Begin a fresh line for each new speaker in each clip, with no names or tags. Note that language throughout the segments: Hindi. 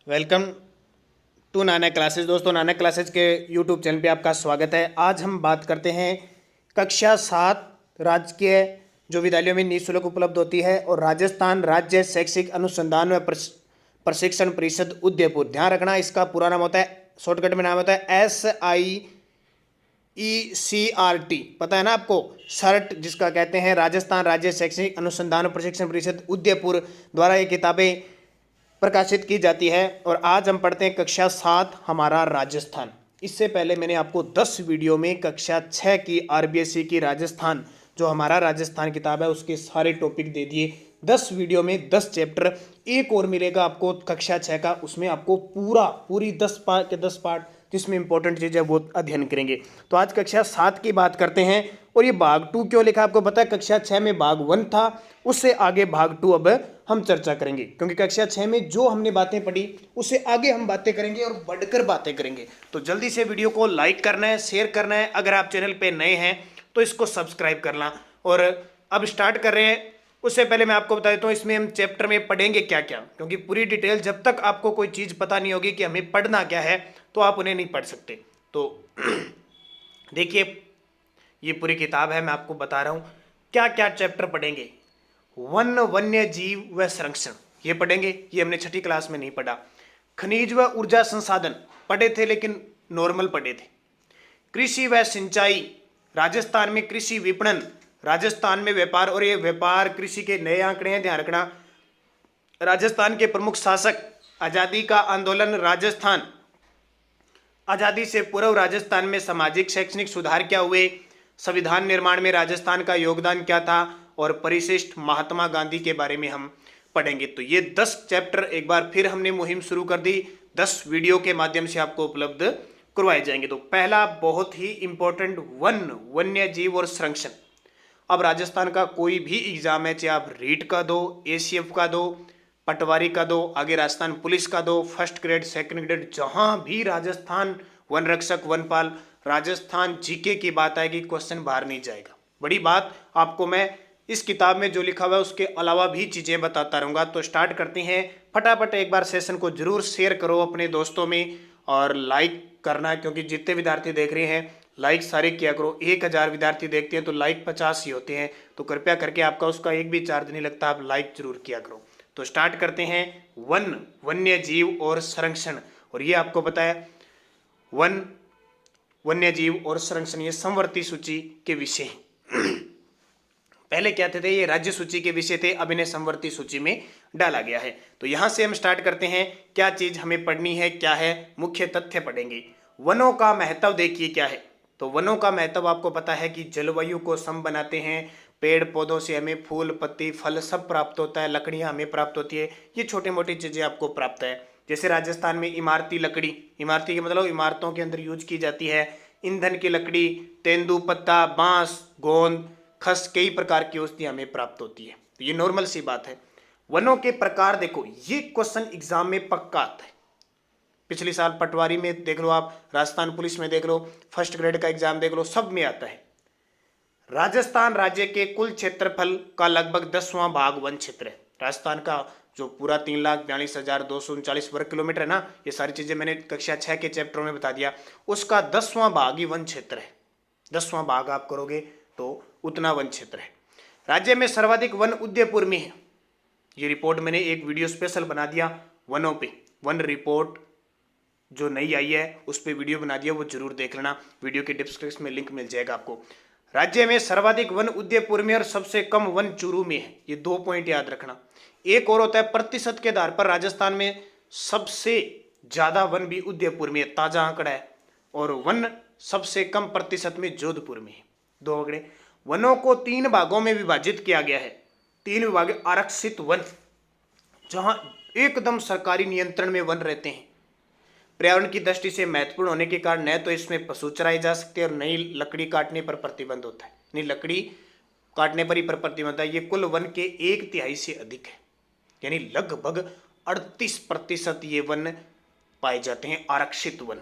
Welcome to Nanak classes. दोस्तों, नानक क्लासेस के यूट्यूब चैनल पे आपका स्वागत है। आज हम बात करते हैं कक्षा 7 राजकीय जो विद्यालयों में निःशुल्क उपलब्ध होती है और राजस्थान राज्य शैक्षिक अनुसंधान व प्रशिक्षण परिषद उदयपुर। ध्यान रखना, इसका पूरा नाम होता है, शॉर्टकट में नाम होता है SIECRT। पता है ना आपको, सर्ट जिसका कहते हैं, राजस्थान राज्य शैक्षिक अनुसंधान और प्रशिक्षण परिषद उदयपुर द्वारा ये किताबें प्रकाशित की जाती है। और आज हम पढ़ते हैं कक्षा 7 हमारा राजस्थान। इससे पहले मैंने आपको 10 वीडियो में कक्षा 6 की RBSE की राजस्थान जो हमारा राजस्थान किताब है उसके सारे टॉपिक दे दिए। 10 वीडियो में 10 चैप्टर। एक और मिलेगा आपको कक्षा 6 का, उसमें आपको पूरी 10 पार्ट जिसमें इंपॉर्टेंट चीज़ है वो अध्ययन करेंगे। तो आज कक्षा 7 की बात करते हैं। और ये भाग 2 क्यों लिखा आपको पता है? कक्षा 6 में भाग 1 था, उससे आगे भाग 2 अब हम चर्चा करेंगे, क्योंकि कक्षा 6 में जो हमने बातें पढ़ी उससे आगे हम बातें करेंगे और बढ़कर बातें करेंगे। तो जल्दी से वीडियो को लाइक करना है, शेयर करना है। अगर आप चैनल पे नए हैं तो इसको सब्सक्राइब करना। और अब स्टार्ट कर रहे हैं। उससे पहले मैं आपको बता देता हूँ इसमें हम चैप्टर में पढ़ेंगे क्या क्या, क्योंकि पूरी डिटेल जब तक आपको कोई चीज़ पता नहीं होगी कि हमें पढ़ना क्या है तो आप उन्हें नहीं पढ़ सकते। तो देखिए, ये पूरी किताब है, मैं आपको बता रहा हूँ क्या क्या चैप्टर पढ़ेंगे। वन्य जीव व संरक्षण ये पढ़ेंगे, ये हमने 6ठी क्लास में नहीं पढ़ा। खनिज व ऊर्जा संसाधन पढ़े थे लेकिन नॉर्मल पढ़े थे। कृषि व सिंचाई, राजस्थान में कृषि विपणन, राजस्थान में व्यापार और ये व्यापार कृषि के नए आंकड़े हैं, ध्यान रखना। राजस्थान के प्रमुख शासक, आजादी का आंदोलन, राजस्थान आजादी से पूर्व राजस्थान में सामाजिक शैक्षणिक सुधार क्या हुए, संविधान निर्माण में राजस्थान का योगदान क्या था, और परिशिष्ट महात्मा गांधी के बारे में हम पढ़ेंगे। तो ये 10 चैप्टर एक बार फिर हमने मुहिम शुरू कर दी, 10 वीडियो के माध्यम से आपको उपलब्ध करवाए जाएंगे। तो पहला बहुत ही इंपॉर्टेंट, वन्य जीव और संरक्षण। अब राजस्थान का कोई भी एग्जाम है, चाहे आप रीट का दो, ACF का दो, पटवारी का दो, आगे राजस्थान पुलिस का दो, फर्स्ट ग्रेड सेकंड ग्रेड, जहां भी राजस्थान वन रक्षक वनपाल राजस्थान जीके की बात आएगी, क्वेश्चन बाहर नहीं जाएगा। बड़ी बात आपको मैं इस किताब में जो लिखा हुआ है उसके अलावा भी चीजें बताता रहूंगा। तो स्टार्ट करते हैं फटाफट। एक बार सेशन को जरूर शेयर करो अपने दोस्तों में और लाइक करना, क्योंकि जितने विद्यार्थी देख रहे हैं लाइक सारे किया करो। 1000 विद्यार्थी देखते हैं तो लाइक 50 ही होते हैं, तो कृपया करके आपका उसका एक भी चार्ज नहीं लगता, आप लाइक जरूर किया करो। तो स्टार्ट करते हैं। वन्य जीव और संरक्षण, और ये आपको पता है वन्य जीव और संरक्षण ये समवर्ती सूची के विषय हैं। पहले क्या थे, ये राज्य सूची के विषय थे, अब इन्हें समवर्ती सूची में डाला गया है। तो यहां से हम स्टार्ट करते हैं, क्या चीज हमें पढ़नी है, क्या है मुख्य तथ्य पढ़ेंगे। वनों का महत्व देखिए क्या है। तो वनों का महत्व आपको पता है कि जलवायु को सम बनाते हैं, पेड़ पौधों से हमें फूल पत्ती फल सब प्राप्त होता है, लकड़ियां हमें प्राप्त होती है, ये छोटी मोटी चीजें आपको प्राप्त है। जैसे राजस्थान में इमारती लकड़ी, इमारती के मतलब इमारतों के अंदर यूज की जाती है, ईंधन की लकड़ी, तेंदुपत्ता, बांस, गोंद, खस, कई प्रकार की औषधियां हमें प्राप्त होती है। तो ये नॉर्मल सी बात है। वनों के प्रकार देखो, ये क्वेश्चन एग्जाम में पक्का आता है। पिछले साल पटवारी में देख लो, आप राजस्थान पुलिस में देख लो, फर्स्ट ग्रेड का एग्जाम देख लो, सब में आता है। राजस्थान राज्य के कुल क्षेत्रफल का लगभग 10वां भाग वन क्षेत्र है। राजस्थान का जो पूरा 3,42,239 वर्ग किलोमीटर है ना, ये सारी चीजें मैंने कक्षा 6 के चैप्टर में बता दिया, उसका 10वां भाग ही वन क्षेत्र है। 10वां भाग आप करोगे तो उतना वन क्षेत्र है। राज्य में सर्वाधिक वन उदयपुर में है। ये रिपोर्ट मैंने एक वीडियो स्पेशल बना दिया वनों पे, वन रिपोर्ट जो नई आई है उस पर वीडियो बना दिया, वो जरूर देख लेना, वीडियो के डिस्क्रिप्शन में लिंक मिल जाएगा आपको। राज्य में सर्वाधिक वन उदयपुर में और सबसे कम वन चूरू में है। ये 2 पॉइंट याद रखना। एक और होता है प्रतिशत के आधार पर, राजस्थान में सबसे ज्यादा वन भी उदयपुर में है, ताजा आंकड़ा है, और वन सबसे कम प्रतिशत में जोधपुर में है। 2 आंकड़े। वनों को 3 भागों में विभाजित किया गया है। 3 विभाग। आरक्षित वन, जहां एकदम सरकारी नियंत्रण में वन रहते हैं, पर्यावरण की दृष्टि से महत्वपूर्ण होने के कारण न तो इसमें पशु चराए जा सकते हैं और नई लकड़ी काटने पर प्रतिबंध होता है। नहीं, लकड़ी काटने पर ही पर प्रतिबंध है। ये कुल वन के 1/3 से अधिक है, यानी लगभग 38% ये वन पाए जाते हैं आरक्षित वन।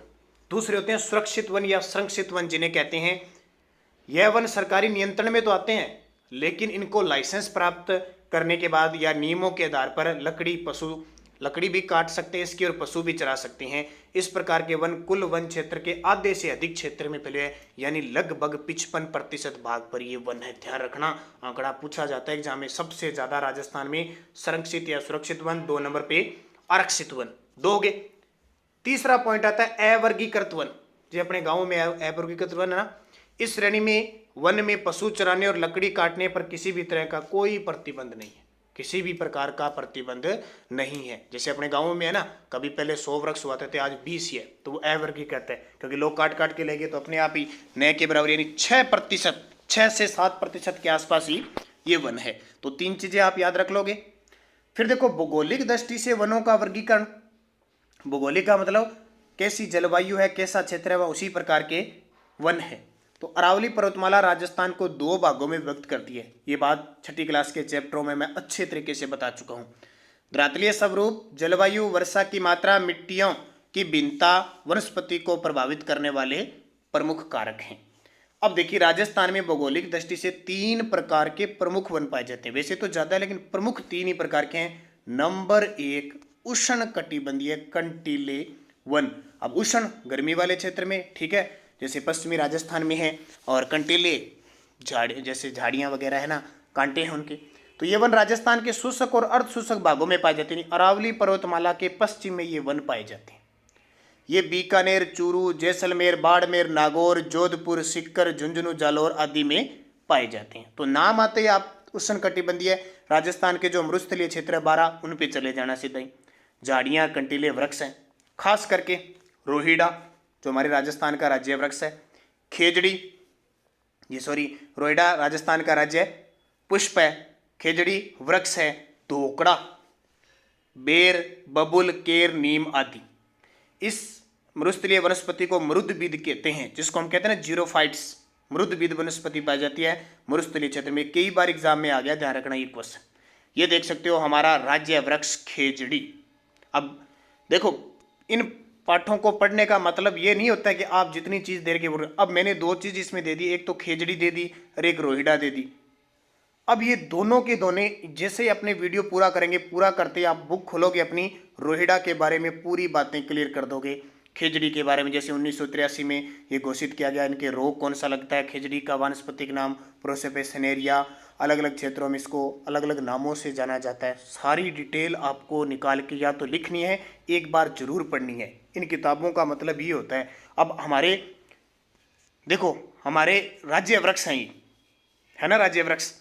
दूसरे होते हैं सुरक्षित वन या संरक्षित वन जिन्हें कहते हैं। यह वन सरकारी नियंत्रण में तो आते हैं, लेकिन इनको लाइसेंस प्राप्त करने के बाद या नियमों के आधार पर लकड़ी पशु लकड़ी भी काट सकते हैं इसकी और पशु भी चरा सकते हैं। इस प्रकार के वन कुल वन क्षेत्र के आधे से अधिक क्षेत्र में फैले हैं, यानी लगभग 55% भाग पर ये वन है। ध्यान रखना, आंकड़ा पूछा जाता है एग्जाम में। सबसे ज्यादा राजस्थान में संरक्षित या सुरक्षित वन, 2 नंबर पे आरक्षित वन। 2 हो गए। तीसरा पॉइंट आता है अवर्गीकृत वन। जो अपने गाँव में अवर्गीकृत वन है ना, इस श्रेणी में वन में पशु चराने और लकड़ी काटने पर किसी भी तरह का कोई प्रतिबंध नहीं है, किसी भी प्रकार का प्रतिबंध नहीं है। जैसे अपने गाँव में है ना, कभी पहले 100 वृक्ष हुआ थे, आज 20 ही है, तो वो अवर्गीकृत है, क्योंकि लोग काट काट के ले गए, तो अपने आप ही नए के बराबर यानी 6%, 6 से 7% के आसपास ही ये वन है। तो 3 चीजें आप याद रख लोगे। फिर देखो भौगोलिक दृष्टि से वनों का वर्गीकरण। भौगोलिक का मतलब कैसी जलवायु है, कैसा क्षेत्र है, वह उसी प्रकार के वन है। तो अरावली पर्वतमाला राजस्थान को 2 भागों में विभक्त करती है। ये बात 6ठी क्लास के चैप्टरों में मैं अच्छे तरीके से बता चुका हूँ। धरातलीय स्वरूप, जलवायु, वर्षा की मात्रा, मिट्टियों की भिन्नता वनस्पति को प्रभावित करने वाले प्रमुख कारक हैं। अब देखिए, राजस्थान में भौगोलिक दृष्टि से 3 प्रकार के प्रमुख वन पाए जाते हैं। वैसे तो ज्यादा है, लेकिन प्रमुख 3 ही प्रकार के हैं। नंबर 1 उष्ण कटिबंधीय कंटीले वन। अब उष्ण गर्मी वाले क्षेत्र में, ठीक है, जैसे पश्चिमी राजस्थान में है, और कंटीले झाड़ी जैसे झाड़ियाँ वगैरह है ना, कांटे हैं उनके, तो ये वन राजस्थान के शुष्क और अर्ध शुष्क भागों में पाए जाते हैं। अरावली पर्वतमाला के पश्चिम में ये वन पाए जाते हैं। ये बीकानेर, चूरू, जैसलमेर, बाड़मेर, नागौर, जोधपुर, सीकर, झुंझुनू, जालौर आदि में पाए जाते हैं। तो नाम आते ही आप उष्ण कटिबंधीय राजस्थान के जो मरुस्थलीय क्षेत्र है 12, उन पे चले जाना सीधा ही। झाड़ियाँ, कंटीले वृक्ष हैं, खास करके रोहिड़ा जो हमारे राजस्थान का राज्य वृक्ष है, खेजड़ी, रोहिड़ा राजस्थान का राज्य पुष्प है, खेजड़ी वृक्ष है, धोकड़ा, बेर, बबुल, केर, नीम आदि। इस मरुस्थलीय वनस्पति को मरुदबिद कहते हैं, जिसको हम कहते हैं ना जीरोफाइट्स। मरुदबिद वनस्पति पाई जाती है मरुस्थलीय क्षेत्र में। कई बार एग्जाम में आ गया, ध्यान रखना ये क्वेश्चन। ये देख सकते हो हमारा राज्य वृक्ष खेजड़ी। अब देखो, इन पाठों को पढ़ने का मतलब ये नहीं होता है कि आप जितनी चीज दे रहे। अब मैंने 2 चीज इसमें दे दी, एक तो खेजड़ी दे दी और एक रोहिड़ा दे दी। अब ये दोनों के दोनों जैसे अपने वीडियो पूरा करेंगे, पूरा करते आप बुक खोलोगे अपनी, रोहिड़ा के बारे में पूरी बातें क्लियर कर दोगे। खेजड़ी के बारे में जैसे 1983 में ये घोषित किया गया, इनके रोग कौन सा लगता है, खेजड़ी का वानस्पतिक नाम प्रोसेपेस सेनेरिया, अलग अलग क्षेत्रों में इसको अलग अलग नामों से जाना जाता है। सारी डिटेल आपको निकाल के या तो लिखनी है, एक बार जरूर पढ़नी है। इन किताबों का मतलब ये होता है, अब हमारे देखो हमारे राज्य वृक्ष हैं ये, है ना, राज्य वृक्ष,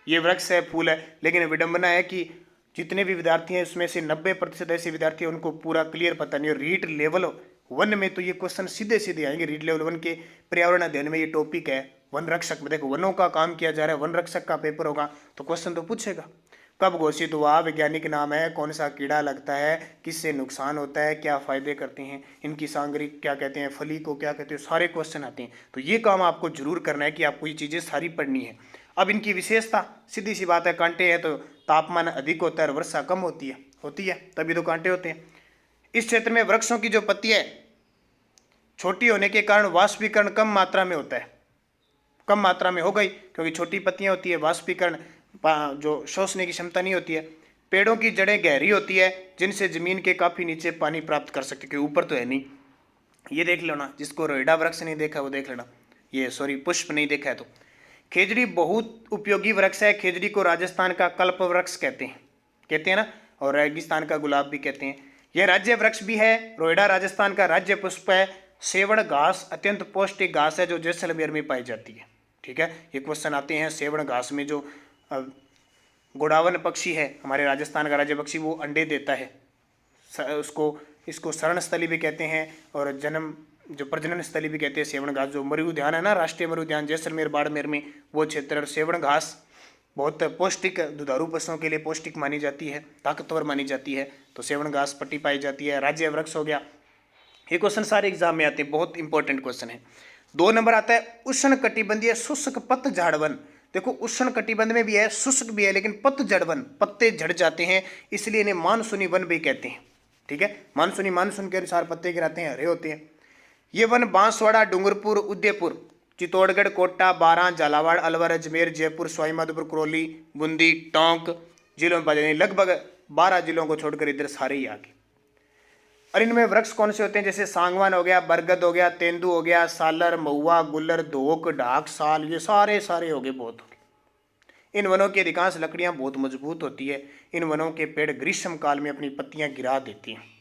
ये वृक्ष है, फूल है, लेकिन विडंबना है कि जितने भी विद्यार्थी हैं उसमें से 90% ऐसे विद्यार्थी हैं उनको पूरा क्लियर पता नहीं। और रीड लेवल 1 में तो ये क्वेश्चन सीधे सीधे आएंगे। रीड लेवल 1 के पर्यावरण अध्ययन में ये टॉपिक है वन रक्षक में। देखो वनों का काम किया जा रहा है, वन रक्षक का पेपर होगा तो क्वेश्चन तो पूछेगा, कब घोषित हुआ, वैज्ञानिक नाम है, कौन सा कीड़ा लगता है, किससे नुकसान होता है, क्या फायदे करते हैं, इनकी सांगरिक क्या कहते हैं, फली को क्या कहते हैं, सारे क्वेश्चन आते हैं। तो ये काम आपको जरूर करना है कि आपको ये चीज़ें सारी पढ़नी है। अब इनकी विशेषता सीधी सी बात है, कांटे हैं तो तापमान अधिक होता है और वर्षा कम होती है तभी तो कांटे होते हैं। इस क्षेत्र में वृक्षों की जो पत्ती है छोटी होने के कारण वाष्पीकरण कम मात्रा में होता है, कम मात्रा में हो गई क्योंकि छोटी पत्तियां होती है, वाष्पीकरण जो शोषने की क्षमता नहीं होती है। पेड़ों की जड़ें गहरी होती है जिनसे जमीन के काफी नीचे पानी प्राप्त कर सकते, क्योंकि ऊपर तो है नहीं। ये देख लो ना, जिसको रोहिड़ा वृक्ष नहीं देखा वो देख लेना, ये पुष्प नहीं देखा है तो। खेजड़ी बहुत उपयोगी वृक्ष है। खेजड़ी को राजस्थान का कल्प वृक्ष कहते हैं ना, और रेगिस्तान का गुलाब भी कहते हैं। यह राज्य वृक्ष भी है। रोहिड़ा राजस्थान का राज्य पुष्प है। सेवण घास अत्यंत पौष्टिक घास है जो जैसलमेर में पाई जाती है। ठीक है, ये क्वेश्चन आते हैं। सेवण घास में जो गोडावन पक्षी है हमारे राजस्थान का राज्य पक्षी, वो अंडे देता है, इसको शरण स्थली भी कहते हैं और जो प्रजनन स्थली भी कहते हैं। सेवण घास जो मरु उद्यान है ना, राष्ट्रीय मरु उद्यान जैसलमेर बाड़मेर में, वो क्षेत्र। और सेवण घास बहुत पौष्टिक, दुधारू पशुओं के लिए पौष्टिक मानी जाती है, ताकतवर मानी जाती है, तो सेवण घास पट्टी पाई जाती है। राज्य वृक्ष हो गया। ये क्वेश्चन सारे एग्जाम में आते हैं, बहुत इंपॉर्टेंट क्वेश्चन है। 2 नंबर आता है उष्ण कटिबंधीय शुष्क पतझड़ वन। देखो उष्ण कटिबंध में भी है, शुष्क भी है, लेकिन पतझड़ वन, पत्ते झड़ जाते हैं, इसलिए इन्हें मानसूनी वन भी कहते हैं। ठीक है, मानसून के अनुसार पत्ते गिराते हैं, हरे होते हैं। ये वन बांसवाड़ा, डूंगरपुर, उदयपुर, चित्तौड़गढ़, कोटा, बारां, झालावाड़, अलवर, अजमेर, जयपुर, सवाई माधोपुर, करौली, बूंदी, टोंक जिलों में पाए जाते हैं। लगभग 12 जिलों को छोड़कर इधर सारे ही आगे। और इनमें वृक्ष कौन से होते हैं, जैसे सांगवान हो गया, बरगद हो गया, तेंदू हो गया, सालर, महुआ, गुल्लर, धोक, ढाक, साल, ये सारे सारे हो गए, बहुत हो गए। इन वनों की अधिकांश लकड़ियां बहुत मजबूत होती है। इन वनों के पेड़ ग्रीष्म काल में अपनी पत्तियां गिरा देती हैं।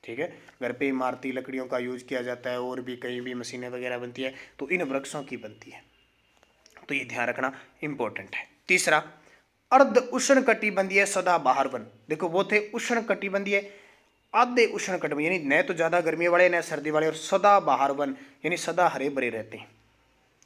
ठीक है, घर पे इमारती लकड़ियों का यूज किया जाता है, और भी कहीं भी मशीनें वगैरह बनती है तो इन वृक्षों की बनती है, तो ये ध्यान रखना इंपॉर्टेंट है। तीसरा, अर्ध उष्ण कटिबंधीय सदाबहार वन। देखो वो थे उष्ण कटिबंधीय, आधे उष्ण कटिबंधीय, यानी न तो ज्यादा गर्मी वाले न सर्दी वाले, और सदाबहार वन यानी सदा हरे भरे रहते हैं।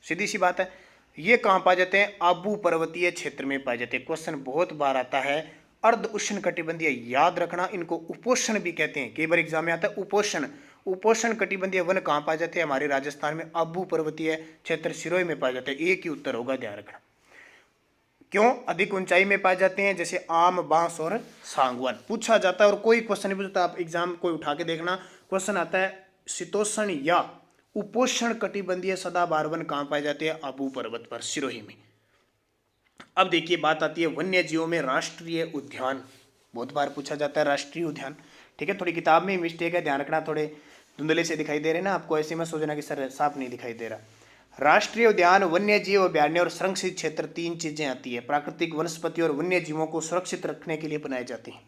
सीधी सी बात है। ये कहाँ पाए जाते हैं, आबू पर्वतीय क्षेत्र में पाए जाते हैं। क्वेश्चन बहुत बार आता है, अर्ध उष्ण कटिबंधीय, याद रखना इनको उपोष्ण भी कहते हैं, कई बार एग्जाम में आता है उपोष्ण। उपोष्ण कटिबंधीय वन कहाँ पाए जाते हैं, हमारे राजस्थान में आबू पर्वतीय क्षेत्र सिरोही में पाए जाते हैं। एक ही उत्तर होगा, ध्यान रखना। क्यों, अधिक ऊंचाई में पाए जाते हैं, जैसे आम, बांस और सांगवान पूछा जाता है। और कोई क्वेश्चन नहीं पूछता, आप एग्जाम कोई उठा के देखना, क्वेश्चन आता है शीतोष्ण या उपोष्ण कटिबंधीय सदाबहार वन कहाँ पाए जाते हैं, आबू पर्वत पर, सिरोही में। अब देखिए बात आती है वन्य जीवों में राष्ट्रीय उद्यान, बहुत बार पूछा जाता है राष्ट्रीय उद्यान। ठीक है, थोड़ी किताब में मिस्टेक है, ध्यान रखना, थोड़े धुंधले से दिखाई दे रहे हैं ना आपको, ऐसे में सोचना कि सर साफ नहीं दिखाई दे रहा। राष्ट्रीय उद्यान, वन्य जीव अभ्यारण्य और संरक्षित क्षेत्र, तीन चीजें आती है। प्राकृतिक वनस्पति और वन्य जीवों को सुरक्षित रखने के लिए बनाए जाते हैं,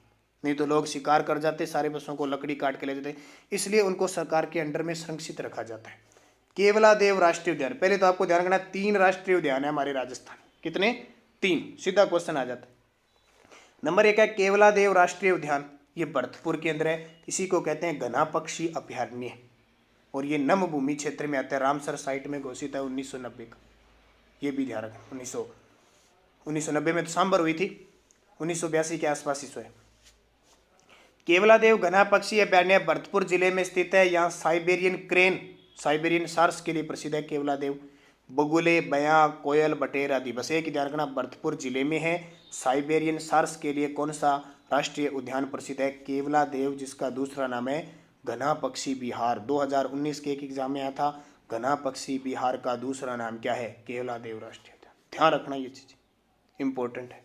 नहीं तो लोग शिकार कर जाते, सारे पशुओं को लकड़ी काट के ले जाते, इसलिए उनको सरकार के अंडर में संरक्षित रखा जाता है। केवलादेव राष्ट्रीय उद्यान, पहले तो आपको ध्यान रखना 3 राष्ट्रीय उद्यान है हमारे राजस्थान, कितने, 3, सीधा क्वेश्चन आ जाता है। नंबर 1 है केवलादेव राष्ट्रीय उद्यान, ये भरतपुर के अंदर है, इसी को कहते हैं घना पक्षी अभयारण्य, और ये नम भूमि क्षेत्र में आता है, रामसर साइट में घोषित है 1990 का, ये भी ध्यान रखें। 1990 में तो सांबर हुई थी, 1982 के आसपास इसो है। केवलादेव घना पक्षी अभयारण्य भरतपुर जिले में स्थित है। यहाँ साइबेरियन क्रेन, साइबेरियन सार्स के लिए प्रसिद्ध है केवलादेव। बगुले, बयां, कोयल, बटेर आदि, बस एक ध्यान रखना, भरतपुर जिले में है। साइबेरियन सार्स के लिए कौन सा राष्ट्रीय उद्यान प्रसिद्ध है, केवलादेव, जिसका दूसरा नाम है घना पक्षी विहार। 2019 के एक एग्जाम में आया था, घना पक्षी विहार का दूसरा नाम क्या है, केवलादेव राष्ट्रीय उद्यान। ध्यान रखना, ये चीज इंपॉर्टेंट है।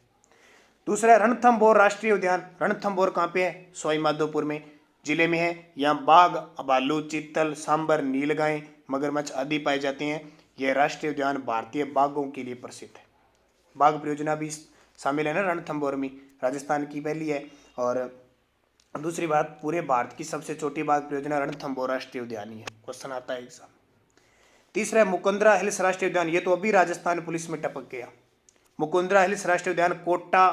दूसरा है रणथंभौर राष्ट्रीय उद्यान। रणथंभौर कहाँ पे है, सवाई माधोपुर में जिले में है। यहाँ बाघ, भालू, चीतल, सांबर, नीलगाय, मगरमच्छ आदि पाए जाते हैं। यह राष्ट्रीय उद्यान भारतीय बाघों के लिए प्रसिद्ध है। बाघ परियोजना भी शामिल है ना रणथंभौर में, राजस्थान की पहली है। और दूसरी बात, पूरे भारत की सबसे छोटी बाघ परियोजना रणथंभौर राष्ट्रीय उद्यान ही है, क्वेश्चन आता है एग्जाम। तीसरा है मुकुंदरा हिल्स राष्ट्रीय उद्यान, ये तो अभी राजस्थान पुलिस में टपक गया। मुकुंदरा हिल्स राष्ट्रीय उद्यान कोटा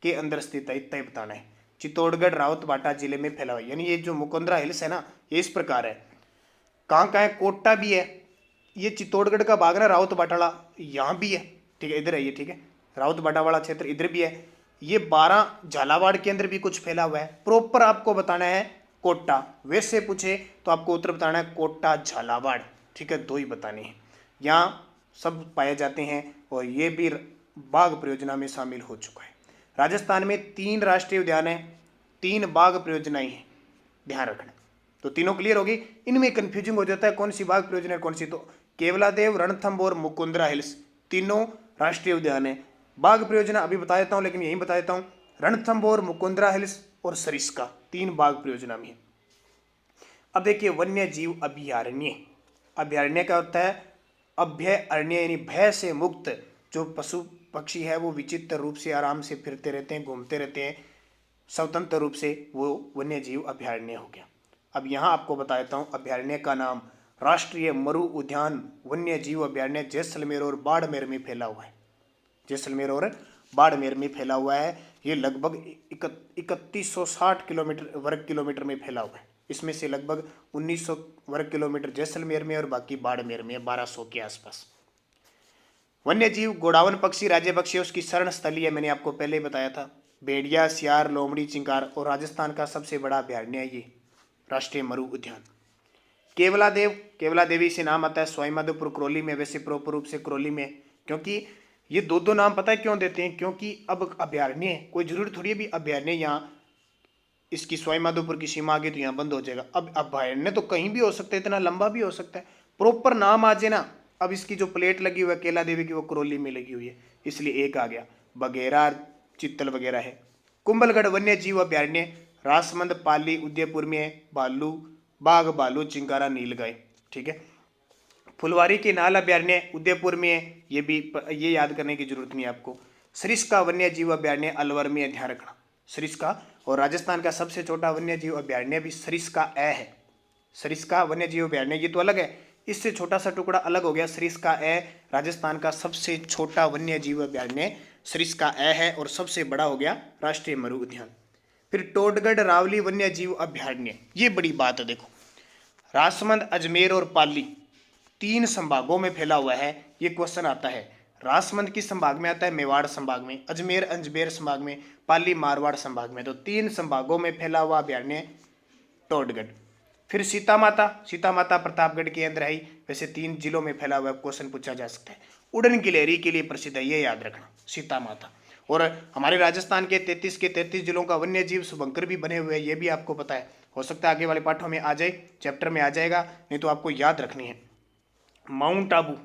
के अंदर स्थित है, इतना ही बताना है। चित्तौड़गढ़ रावतबाटा जिले में फैला हुआ है, यानी ये जो मुकुंदरा हिल्स है ना, ये इस प्रकार है, कहाँ कहाँ है, कोटा भी है, ये चित्तौड़गढ़ का भाग ना रावतबाटा यहाँ भी है, ठीक है, इधर है ये, ठीक है, रावतबाटा वाला क्षेत्र इधर भी है। ये 12 झालावाड़ के अंदर भी कुछ फैला हुआ है। प्रॉपर आपको बताना है कोटा, वैसे पूछे तो आपको उत्तर बताना है कोटा, झालावाड़, ठीक है, 2 ही बताने हैं। यहाँ सब पाए जाते हैं, और ये भी बाघ परियोजना में शामिल हो चुका है। राजस्थान में 3 राष्ट्रीय उद्यान है, 3 बाघ परियोजनाएं हैं, ध्यान रखना। तो तीनों क्लियर होगी। इनमें कंफ्यूजिंग हो जाता है कौन सी बाघ परियोजना है कौन सी, तो केवलादेव, रणथंभौर, मुकुंदरा हिल्स, तीनों राष्ट्रीय उद्यान है। बाघ परियोजना अभी बता देता हूं, लेकिन यही बता देता हूं, रणथंभौर, मुकुंदरा हिल्स और सरिस्का, 3 बाघ परियोजना में है। अब देखिए वन्य जीव अभयारण्य, अभयारण्य क्या होता है, अभयारण्य यानी भय से मुक्त, जो पशु पक्षी है वो विचित्र रूप से आराम से फिरते रहते हैं, घूमते रहते हैं स्वतंत्र रूप से, वो वन्य जीव अभयारण्य हो गया। अब यहाँ आपको बता देता हूँ अभयारण्य का नाम, राष्ट्रीय मरु उद्यान वन्य जीव अभयारण्य जैसलमेर और बाड़मेर में फैला हुआ है, जैसलमेर और बाड़मेर में फैला हुआ है। ये लगभग 3160 किलोमीटर वर्ग किलोमीटर में फैला हुआ है। इसमें से लगभग 1900 वर्ग किलोमीटर जैसलमेर में और बाकी बाड़मेर में 1200 के आसपास। वन्य जीव गोडावन पक्षी, राज्य पक्षी, उसकी शरण स्थली है, मैंने आपको पहले ही बताया था। भेड़िया, सियार, लोमड़ी, चिंकार, और राजस्थान का सबसे बड़ा अभयारण्य है ये राष्ट्रीय मरु उद्यान। केवलादेव, केवलादेवी से नाम आता है, सवाई माधोपुर करौली में, वैसे प्रॉपर रूप से करौली में, क्योंकि ये 2 नाम पता है क्यों देते हैं, क्योंकि अब अभयारण्य कोई जरूरी थोड़ी है भी अभयारण्य यहाँ इसकी सवाई माधोपुर की सीमा आ गई तो यहाँ बंद हो जाएगा। अब अभयारण्य तो कहीं भी हो सकता है, इतना लंबा भी हो सकता है, प्रॉपर नाम आ जाए ना। अब इसकी जो प्लेट लगी हुई है केला देवी की, वो करौली में लगी हुई है, इसलिए एक आ गया। बघेरा, चित्तल वगैरह है, कुंभलगढ़ वन्य जीव अभ्यारण्य राजसमंद पाली उदयपुर में है, भालू बाघ भालू चिंकारा नीलगाय, ठीक है। फुलवारी के नाल अभ्यारण्य उदयपुर में है, ये याद करने की जरूरत नहीं है आपको। सरिस्का वन्य जीव अभ्यारण्य अलवर में है, ध्यान रखना सरिस्का। और राजस्थान का सबसे छोटा वन्य जीव अभ्यारण्य भी सरिस्का है। सरिस्का वन्य जीव अभ्यारण्य ये तो अलग है, इससे छोटा सा टुकड़ा अलग हो गया। सरिस्का राजस्थान का सबसे छोटा वन्य जीव अभ्यारण्य सरिस्का है और सबसे बड़ा हो गया राष्ट्रीय मरु उद्यान। फिर टोडगढ़ रावली वन्य जीव अभ्यारण्य, ये बड़ी बात है। देखो राजसमंद अजमेर और पाली 3 संभागों में फैला हुआ है। ये क्वेश्चन आता है, राजसमंद किस संभाग में आता है? मेवाड़ संभाग में। अजमेर अजमेर संभाग में। पाली मारवाड़ संभाग में। तो 3 संभागों में फैला हुआ अभ्यारण्य टोडगढ़। फिर सीता माता प्रतापगढ़ के अंदर है, वैसे 3 जिलों में फैला हुआ क्वेश्चन पूछा जा सकता है। उड़न गिलहरी के लिए प्रसिद्ध है, ये याद रखना सीता माता। और हमारे राजस्थान के 33 जिलों का वन्य जीव शुभंकर भी बने हुए हैं, ये भी आपको पता है। हो सकता है आगे वाले पाठों में आ जाए, चैप्टर में आ जाएगा, नहीं तो आपको याद रखनी है। माउंट आबू,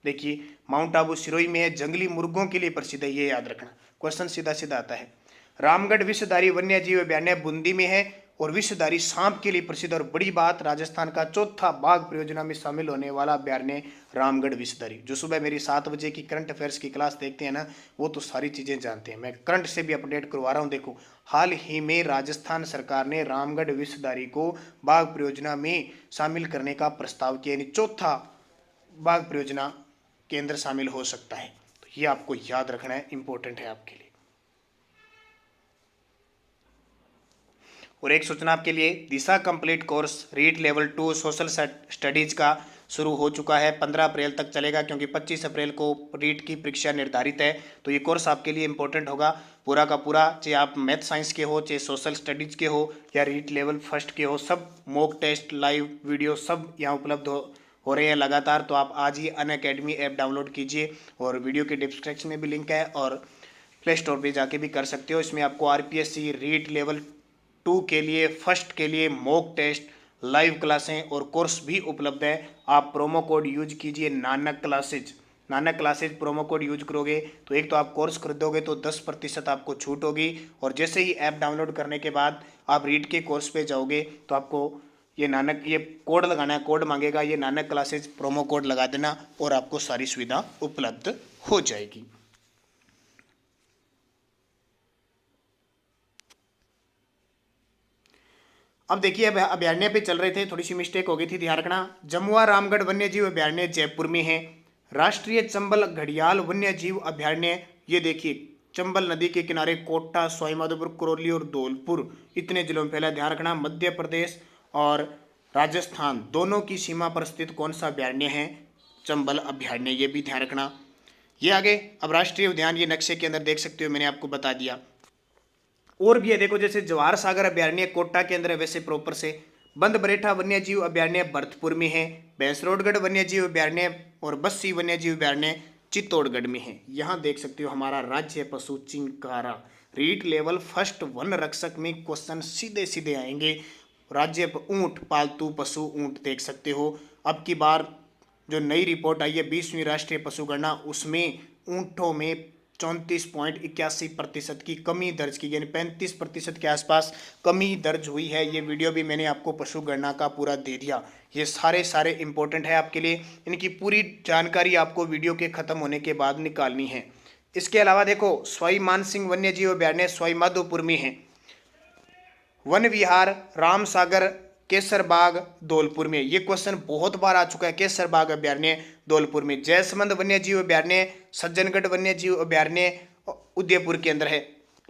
देखिए माउंट आबू सिरोही में है, जंगली मुर्गों के लिए प्रसिद्ध है, ये याद रखना, क्वेश्चन सीधा सीधा आता है। रामगढ़ विषधारी वन्य जीव अभ्यारण्य बूंदी में है और विषधारी सांप के लिए प्रसिद्ध। और बड़ी बात, राजस्थान का चौथा बाघ परियोजना में शामिल होने वाला अभ्यारण्य रामगढ़ विषधारी। जो सुबह मेरी 7 बजे की करंट अफेयर्स की क्लास देखते हैं ना, वो तो सारी चीजें जानते हैं। मैं करंट से भी अपडेट करवा रहा हूँ। देखो हाल ही में राजस्थान सरकार ने रामगढ़ विषधारी को बाघ परियोजना में शामिल करने का प्रस्ताव किया, यानी चौथा बाघ परियोजना के अंदर शामिल हो सकता है। तो ये आपको याद रखना है, इंपॉर्टेंट है आपके लिए। और एक सूचना आपके लिए, Disha complete course REET level 2 social studies का शुरू हो चुका है। 15 अप्रैल तक चलेगा, क्योंकि 25 अप्रैल को रीट की परीक्षा निर्धारित है। तो ये कोर्स आपके लिए इंपॉर्टेंट होगा पूरा का पूरा, चाहे आप मैथ साइंस के हो, चाहे सोशल स्टडीज के हो, या रीट लेवल फर्स्ट के हो। सब मॉक टेस्ट, लाइव वीडियो सब यहाँ उपलब्ध हो रहे हैं लगातार। तो आप आज ही अनअकैडमी ऐप डाउनलोड कीजिए, और वीडियो के डिस्क्रिप्शन में भी लिंक है, और प्ले स्टोर पर जाके भी कर सकते हो। इसमें आपको RPSC रीट लेवल 2 के लिए, फर्स्ट के लिए मॉक टेस्ट, लाइव क्लासें और कोर्स भी उपलब्ध है। आप प्रोमो कोड यूज कीजिए Nanak classes promo code use करोगे तो एक तो आप कोर्स खरीदोगे तो 10% आपको छूट होगी। और जैसे ही ऐप डाउनलोड करने के बाद आप रीट के कोर्स पे जाओगे तो आपको ये कोड लगाना है, कोड मांगेगा, ये नानक क्लासेज प्रोमो कोड लगा देना और आपको सारी सुविधा उपलब्ध हो जाएगी। अब देखिए, अब अभ्यारण्य पे चल रहे थे, थोड़ी सी मिस्टेक हो गई थी, ध्यान रखना। जमुआ रामगढ़ वन्य जीव अभ्यारण्य जयपुर में है। राष्ट्रीय चंबल घड़ियाल वन्य जीव अभ्यारण्य, ये देखिए चंबल नदी के किनारे कोटा, सवाईमाधोपुर, करौली और धौलपुर इतने जिलों में फैला। ध्यान रखना, मध्य प्रदेश और राजस्थान दोनों की सीमा पर स्थित कौन सा अभ्यारण्य है? चंबल अभ्यारण्य, ये भी ध्यान रखना। ये आगे अब राष्ट्रीय उद्यान ये नक्शे के अंदर देख सकते हो, मैंने आपको बता दिया। और भी है, देखो जैसे जवाहर सागर अभ्यारण्य कोटा के अंदर है, वैसे प्रॉपर से। बंद बरेठा वन्य जीव अभ्यारण्य भरतपुर में है। भैंसरोडगढ़ वन्य जीव अभ्यारण्य और बस्सी वन्य जीव अभ्यारण्य चित्तौड़गढ़ में है। यहाँ देख सकते हो हमारा राज्य पशु चिंकारा। रीट लेवल फर्स्ट वन रक्षक में क्वेश्चन सीधे सीधे आएंगे। राज्य ऊंट, पालतू पशु ऊंट देख सकते हो। अब की बार जो नई रिपोर्ट आई है 20वीं राष्ट्रीय पशु गणना, उसमें ऊंटों में 34.81% की कमी दर्ज की, यानी 35% के आसपास कमी दर्ज हुई है। ये वीडियो भी मैंने आपको पशु गणना का पूरा दे दिया। ये सारे इंपॉर्टेंट है आपके लिए, इनकी पूरी जानकारी आपको वीडियो के खत्म होने के बाद निकालनी है। इसके अलावा देखो सवाई मानसिंह वन्य जीव अभ्यारण्य सवाईमाधोपुर में है। वन विहार रामसागर केसर बाग धौलपुर में, ये क्वेश्चन बहुत बार आ चुका है। केसर बाग अभ्यारण्य धौलपुर में। जयसमंद वन्य जीव अभ्यारण्य सज्जनगढ़ वन्य जीव अभ्यारण्य उदयपुर के अंदर है।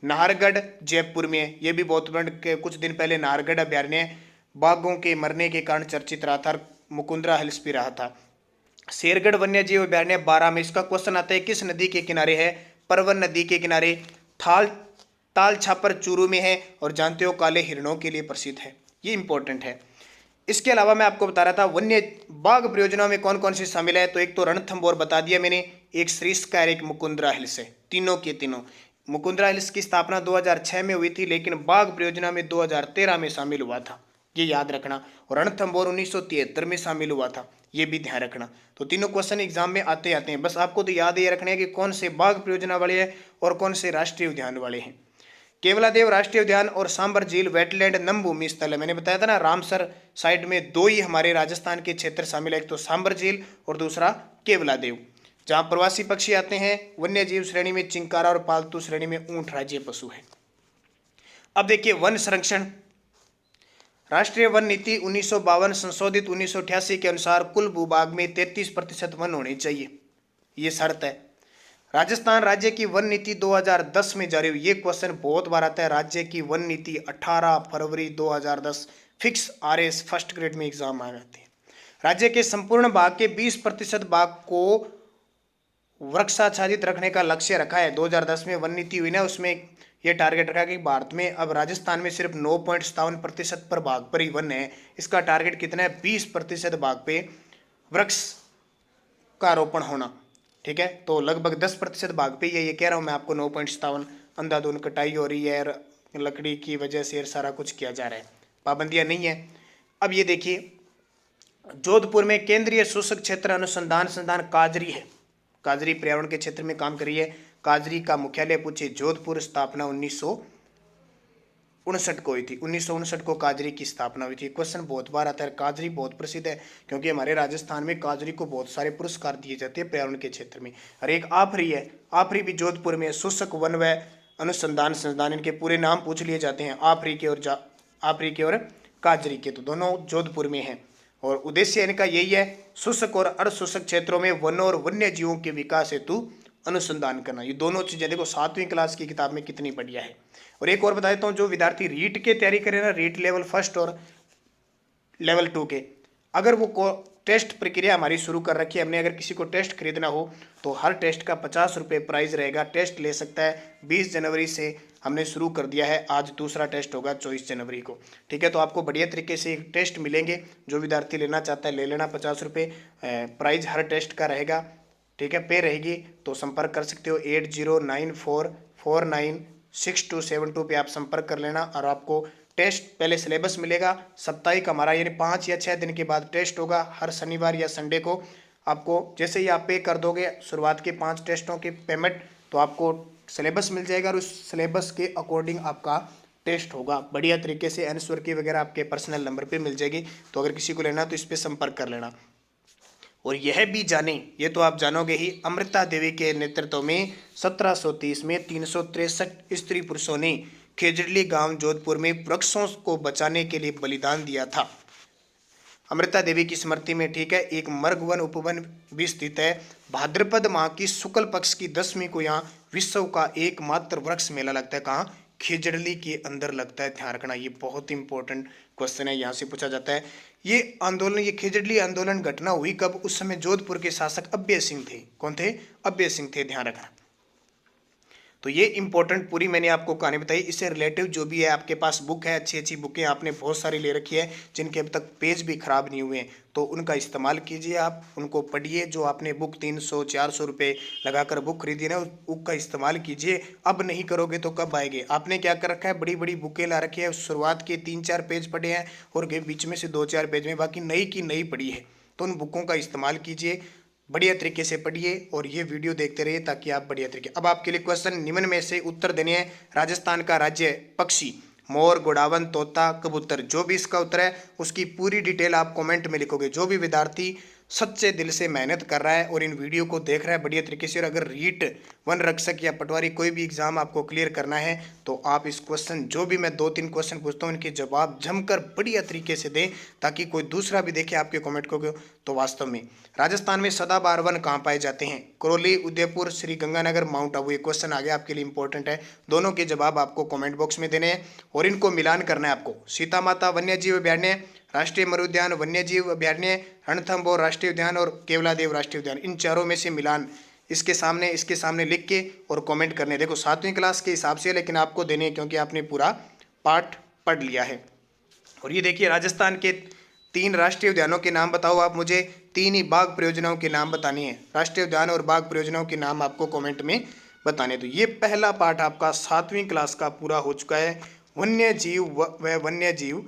नाहरगढ़ जयपुर में, ये भी बहुत कुछ दिन पहले नाहरगढ़ अभ्यारण्य बाघों के मरने के कारण चर्चित रहा था, मुकुंदरा हिल्स भी रहा था। शेरगढ़ वन्य जीव अभ्यारण्य 12 में, इसका क्वेश्चन आता है किस नदी के किनारे है? परवन नदी के किनारे। ताल छापर चूरू में है, और जानते हो काले हिरणों के लिए प्रसिद्ध है। ये इंपॉर्टेंट है। इसके अलावा मैं आपको बता रहा था वन्य बाघ परियोजना में कौन कौन सी शामिल है। तो एक तो रणथंभौर बता दिया मैंने, एक सरिस्का, एक मुकुंदरा हिल्स है। तीनों के तीनों। मुकुंदरा हिल्स की स्थापना 2006 में हुई थी, लेकिन बाघ परियोजना में 2013 में शामिल हुआ था, ये याद रखना। और रणथंभौर 1973 में शामिल हुआ था, ये भी ध्यान रखना। तो तीनों क्वेश्चन एग्जाम में आते हैं। बस आपको तो याद ये रखना है कि कौन से बाघ परियोजना वाले हैं और कौन से राष्ट्रीय उद्यान वाले हैं। केवलादेव राष्ट्रीय उद्यान और सांबर झील वेटलैंड नम भूमि स्थल है। मैंने बताया था ना, रामसर साइड में दो ही हमारे राजस्थान के क्षेत्र शामिल है, एक तो सांबर झील और दूसरा केवलादेव, जहां प्रवासी पक्षी आते हैं। वन्य जीव श्रेणी में चिंकारा और पालतू श्रेणी में ऊंट राज्य पशु है। अब देखिए वन संरक्षण। राष्ट्रीय वन नीति 1952 संशोधित 1988 के अनुसार कुल भूभाग में 33% वन होने चाहिए, ये शर्त है। राजस्थान राज्य की वन नीति 2010 में जारी हुई। ये क्वेश्चन बहुत बार आता है। राज्य की वन नीति 18 फरवरी 2010 फिक्स RS फर्स्ट ग्रेड में एग्जाम आ जाती है। राज्य के संपूर्ण भाग के 20% भाग को वृक्षाच्छादित रखने का लक्ष्य रखा है। 2010 में वन नीति हुई ना, उसमें यह टारगेट रखा कि भारत में अब राजस्थान में सिर्फ 9.57% पर भाग पर ही वन है। इसका टारगेट कितना है? 20% भाग पे वृक्ष का रोपण होना। ठीक है, तो लगभग 10% भाग पे ये कह रहा हूँ मैं आपको 9.57। अंधाधुंध कटाई हो रही है, लकड़ी की वजह से सारा कुछ किया जा रहा है, पाबंदियां नहीं है। अब ये देखिए, जोधपुर में केंद्रीय शुष्क क्षेत्र अनुसंधान संस्थान काजरी है। काजरी पर्यावरण के क्षेत्र में काम करी है। काजरी का मुख्यालय पूछे जोधपुर, स्थापना 1959 को हुई थी। 1959 को काजरी की स्थापना हुई थी। क्वेश्चन बहुत बार आता है। काजरी बहुत प्रसिद्ध है क्योंकि हमारे राजस्थान में काजरी को बहुत सारे पुरस्कार दिए जाते हैं पर्यावरण के क्षेत्र में। और एक आफरी है, आफरी भी जोधपुर में शुष्क वन व अनुसंधान संस्थान, इनके पूरे नाम पूछ लिए जाते हैं, आफरी के और काजरी के, तो दोनों जोधपुर में हैं। और उद्देश्य इनका यही है, शुष्क और अर्धशुष्क क्षेत्रों में वनों और वन्य जीवों के विकास हेतु अनुसंधान करना। ये दोनों चीजें देखो 7वीं क्लास की किताब में कितनी बढ़िया है। और एक और बता देता हूँ, जो विद्यार्थी रीट के तैयारी करे ना, रीट लेवल 1 और लेवल 2 के, अगर वो टेस्ट प्रक्रिया हमारी शुरू कर रखी है हमने, अगर किसी को टेस्ट खरीदना हो तो हर टेस्ट का 50 रुपये प्राइस रहेगा। टेस्ट ले सकता है। 20 जनवरी से हमने शुरू कर दिया है। आज दूसरा टेस्ट होगा 24 जनवरी को। ठीक है, तो आपको बढ़िया तरीके से एक टेस्ट मिलेंगे। जो विद्यार्थी लेना चाहता है ले लेना। 50 रुपये प्राइस हर टेस्ट का रहेगा। ठीक है, पे रहेगी, तो संपर्क कर सकते हो। 8094496272 पे आप संपर्क कर लेना। और आपको टेस्ट पहले सिलेबस मिलेगा साप्ताहिक हमारा, यानी 5 या 6 दिन के बाद टेस्ट होगा हर शनिवार या संडे को। आपको जैसे ही आप पे कर दोगे शुरुआत के 5 टेस्टों के पेमेंट, तो आपको सिलेबस मिल जाएगा और उस सिलेबस के अकॉर्डिंग आपका टेस्ट होगा। बढ़िया तरीके से आंसर की वगैरह आपके पर्सनल नंबर पे मिल जाएगी। तो अगर किसी को लेना तो इस पर संपर्क कर लेना। और यह भी जाने, ये तो आप जानोगे ही, अमृता देवी के नेतृत्व में 1730 में 363 स्त्री पुरुषों ने खेजड़ली गांव जोधपुर में वृक्षों को बचाने के लिए बलिदान दिया था। अमृता देवी की स्मृति में, ठीक है, एक मर्ग वन उपवन भी स्थित है। भाद्रपद माह की शुक्ल पक्ष की 10वीं को यहाँ विश्व का एकमात्र वृक्ष मेला लगता है। कहाँ? खेजड़ली के अंदर लगता है। ध्यान रखना, ये बहुत इंपॉर्टेंट क्वेश्चन है, यहाँ से पूछा जाता है। ये आंदोलन, ये खेजड़ली आंदोलन घटना हुई कब? उस समय जोधपुर के शासक अभय सिंह थे। कौन थे? अभय सिंह थे, ध्यान रखना। तो ये इंपॉर्टेंट पूरी मैंने आपको कहानी बताई। इससे रिलेटिव जो भी है आपके पास बुक है, अच्छी अच्छी बुकें आपने बहुत सारी ले रखी है जिनके अब तक पेज भी खराब नहीं हुए हैं, तो उनका इस्तेमाल कीजिए। आप उनको पढ़िए। जो आपने बुक 300-400 रुपये लगाकर बुक खरीदी ना, उस बुक का इस्तेमाल कीजिए। अब नहीं करोगे तो कब आएंगे? आपने क्या कर रखा है, बड़ी बड़ी बुकें ला रखी है, शुरुआत के 3-4 पेज पढ़े हैं और बीच में से 2-4 पेज में बाकी नई की नई पढ़ी है। तो उन बुकों का इस्तेमाल कीजिए, बढ़िया तरीके से पढ़िए और ये वीडियो देखते रहिए ताकि आप बढ़िया तरीके। अब आपके लिए क्वेश्चन निम्न में से उत्तर देने हैं। राजस्थान का राज्य पक्षी मोर, गोडावन, तोता, कबूतर। जो भी इसका उत्तर है उसकी पूरी डिटेल आप कमेंट में लिखोगे। जो भी विद्यार्थी सच्चे दिल से मेहनत कर रहा है और इन वीडियो को देख रहा है बढ़िया तरीके से, और अगर रीट वन रक्षक या पटवारी कोई भी एग्जाम आपको क्लियर करना है तो आप इस क्वेश्चन, जो भी मैं 2-3 क्वेश्चन पूछता हूँ, इनके जवाब जमकर बढ़िया तरीके से दें ताकि कोई दूसरा भी देखे आपके कमेंट को। तो वास्तव में राजस्थान में सदाबहार वन कहाँ पाए जाते हैं? करौली, उदयपुर, श्री गंगानगर, माउंट आबू। ये क्वेश्चन आ गया आपके लिए, इंपॉर्टेंट है। दोनों के जवाब आपको कमेंट बॉक्स में देने हैं और इनको मिलान करना है आपको। सीता माता वन्य जीव अभ्यारण्य, राष्ट्रीय मरुद्यान वन्य जीव अभ्यारण्य, रणथंभौर राष्ट्रीय उद्यान और केवलादेव राष्ट्रीय उद्यान, इन चारों में से मिलान इसके सामने लिख के और कमेंट करने। देखो 7वीं क्लास के हिसाब से, लेकिन आपको देने क्योंकि आपने पूरा पाठ पढ़ लिया है। और ये देखिए, राजस्थान के 3 राष्ट्रीय उद्यानों के नाम बताओ आप मुझे। 3 ही बाघ परियोजनाओं के नाम बताने हैं। राष्ट्रीय उद्यान और बाघ परियोजनाओं के नाम आपको कमेंट में बताने। तो ये पहला पाठ आपका 7वीं क्लास का पूरा हो चुका है। वन्य जीव व वन्य जीव,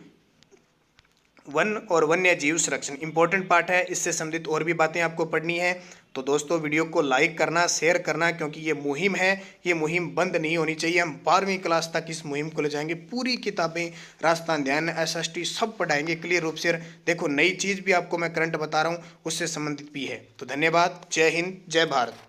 वन और वन्य जीव संरक्षण इंपॉर्टेंट पार्ट है। इससे संबंधित और भी बातें आपको पढ़नी है तो दोस्तों वीडियो को लाइक करना, शेयर करना, क्योंकि ये मुहिम है, ये मुहिम बंद नहीं होनी चाहिए। हम 12वीं क्लास तक इस मुहिम को ले जाएंगे। पूरी किताबें, राजस्थान ध्यान, SST सब पढ़ाएंगे क्लियर रूप से। देखो नई चीज़ भी आपको मैं करंट बता रहा हूँ, उससे संबंधित भी है। तो धन्यवाद। जय हिंद, जय भारत।